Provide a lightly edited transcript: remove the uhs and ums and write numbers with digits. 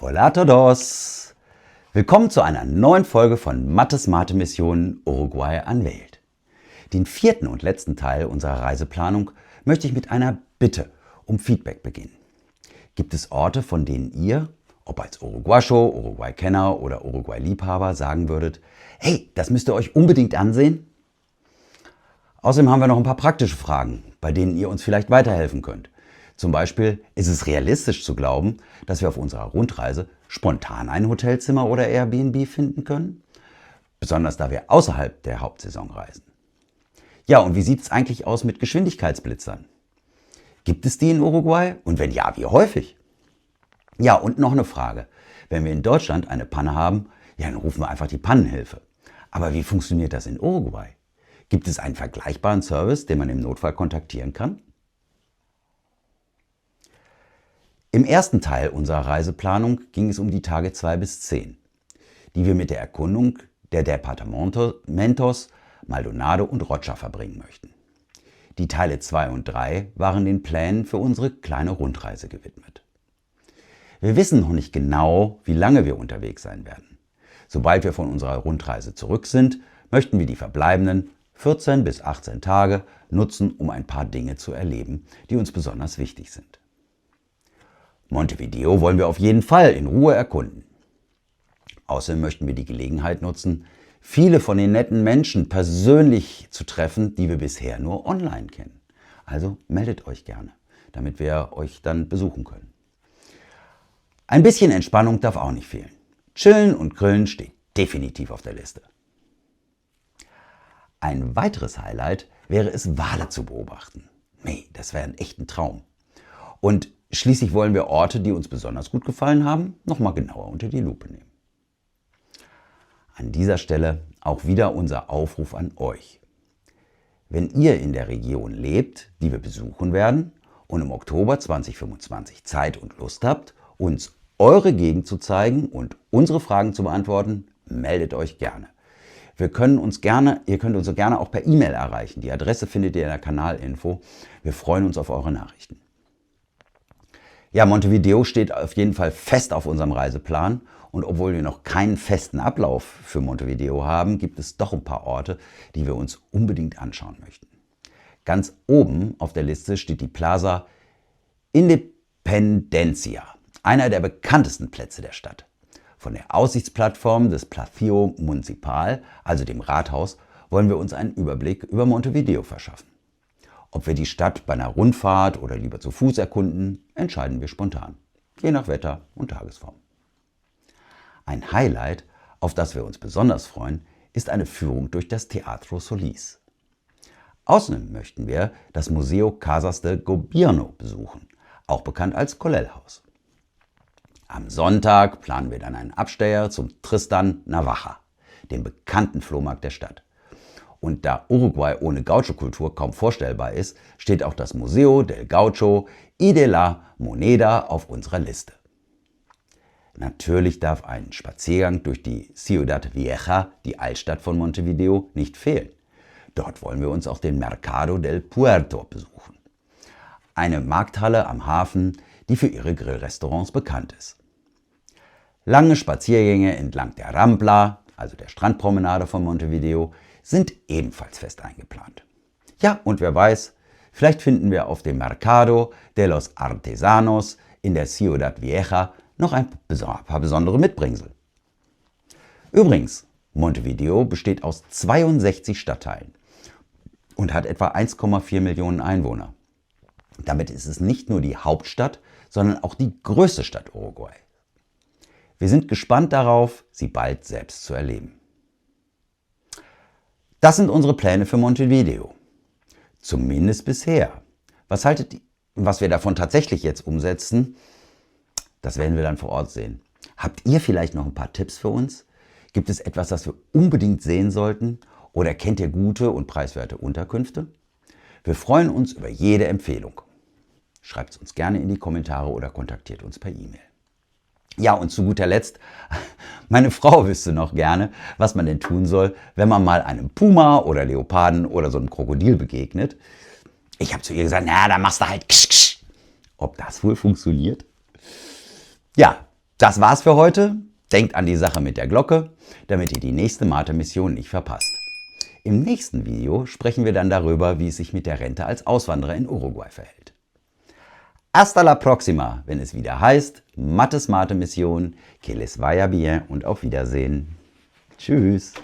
Hola a todos! Willkommen zu einer neuen Folge von Mattes Mate Mission Uruguay unveiled. Den vierten und letzten Teil unserer Reiseplanung möchte ich mit einer Bitte um Feedback beginnen. Gibt es Orte, von denen ihr, ob als Uruguayo, Uruguay-Kenner oder Uruguay-Liebhaber, sagen würdet, hey, das müsst ihr euch unbedingt ansehen? Außerdem haben wir noch ein paar praktische Fragen, bei denen ihr uns vielleicht weiterhelfen könnt. Zum Beispiel, ist es realistisch zu glauben, dass wir auf unserer Rundreise spontan ein Hotelzimmer oder Airbnb finden können? Besonders da wir außerhalb der Hauptsaison reisen. Ja, und wie sieht es eigentlich aus mit Geschwindigkeitsblitzern? Gibt es die in Uruguay? Und wenn ja, wie häufig? Ja, und noch eine Frage. Wenn wir in Deutschland eine Panne haben, ja, dann rufen wir einfach die Pannenhilfe. Aber wie funktioniert das in Uruguay? Gibt es einen vergleichbaren Service, den man im Notfall kontaktieren kann? Im ersten Teil unserer Reiseplanung ging es um die Tage 2 bis 10, die wir mit der Erkundung der Departamentos Maldonado und Rocha verbringen möchten. Die Teile 2 und 3 waren den Plänen für unsere kleine Rundreise gewidmet. Wir wissen noch nicht genau, wie lange wir unterwegs sein werden. Sobald wir von unserer Rundreise zurück sind, möchten wir die verbleibenden 14 bis 18 Tage nutzen, um ein paar Dinge zu erleben, die uns besonders wichtig sind. Montevideo wollen wir auf jeden Fall in Ruhe erkunden. Außerdem möchten wir die Gelegenheit nutzen, viele von den netten Menschen persönlich zu treffen, die wir bisher nur online kennen. Also meldet euch gerne, damit wir euch dann besuchen können. Ein bisschen Entspannung darf auch nicht fehlen. Chillen und Grillen steht definitiv auf der Liste. Ein weiteres Highlight wäre es, Wale zu beobachten. Nee, das wäre ein echter Traum. Und schließlich wollen wir Orte, die uns besonders gut gefallen haben, nochmal genauer unter die Lupe nehmen. An dieser Stelle auch wieder unser Aufruf an euch. Wenn ihr in der Region lebt, die wir besuchen werden und im Oktober 2025 Zeit und Lust habt, uns eure Gegend zu zeigen und unsere Fragen zu beantworten, meldet euch gerne. Ihr könnt uns gerne auch per E-Mail erreichen. Die Adresse findet ihr in der Kanalinfo. Wir freuen uns auf eure Nachrichten. Ja, Montevideo steht auf jeden Fall fest auf unserem Reiseplan. Und obwohl wir noch keinen festen Ablauf für Montevideo haben, gibt es doch ein paar Orte, die wir uns unbedingt anschauen möchten. Ganz oben auf der Liste steht die Plaza Independencia, einer der bekanntesten Plätze der Stadt. Von der Aussichtsplattform des Palacio Municipal, also dem Rathaus, wollen wir uns einen Überblick über Montevideo verschaffen. Ob wir die Stadt bei einer Rundfahrt oder lieber zu Fuß erkunden, entscheiden wir spontan, je nach Wetter und Tagesform. Ein Highlight, auf das wir uns besonders freuen, ist eine Führung durch das Teatro Solís. Außerdem möchten wir das Museo Casas de Gobierno besuchen, auch bekannt als Colell-Haus. Am Sonntag planen wir dann einen Abstecher zum Tristan Navaja, dem bekannten Flohmarkt der Stadt. Und da Uruguay ohne Gaucho-Kultur kaum vorstellbar ist, steht auch das Museo del Gaucho y de la Moneda auf unserer Liste. Natürlich darf ein Spaziergang durch die Ciudad Vieja, die Altstadt von Montevideo, nicht fehlen. Dort wollen wir uns auch den Mercado del Puerto besuchen. Eine Markthalle am Hafen, die für ihre Grillrestaurants bekannt ist. Lange Spaziergänge entlang der Rambla, also der Strandpromenade von Montevideo, sind ebenfalls fest eingeplant. Ja, und wer weiß, vielleicht finden wir auf dem Mercado de los Artesanos in der Ciudad Vieja noch ein paar besondere Mitbringsel. Übrigens, Montevideo besteht aus 62 Stadtteilen und hat etwa 1,4 Millionen Einwohner. Damit ist es nicht nur die Hauptstadt, sondern auch die größte Stadt Uruguay. Wir sind gespannt darauf, sie bald selbst zu erleben. Das sind unsere Pläne für Montevideo. Zumindest bisher. Was wir davon tatsächlich jetzt umsetzen, das werden wir dann vor Ort sehen. Habt ihr vielleicht noch ein paar Tipps für uns? Gibt es etwas, das wir unbedingt sehen sollten? Oder kennt ihr gute und preiswerte Unterkünfte? Wir freuen uns über jede Empfehlung. Schreibt es uns gerne in die Kommentare oder kontaktiert uns per E-Mail. Ja, und zu guter Letzt, meine Frau wüsste noch gerne, was man denn tun soll, wenn man mal einem Puma oder Leoparden oder so einem Krokodil begegnet. Ich habe zu ihr gesagt, na, da machst du halt ksch, ksch. Ob das wohl funktioniert? Ja, Das war's für heute. Denkt an die Sache mit der Glocke, damit ihr die nächste Mate-Mission nicht verpasst. Im nächsten Video sprechen wir dann darüber, wie es sich mit der Rente als Auswanderer in Uruguay verhält. Hasta la próxima, wenn es wieder heißt Mates Mate Mission, que les vaya bien und auf Wiedersehen. Tschüss.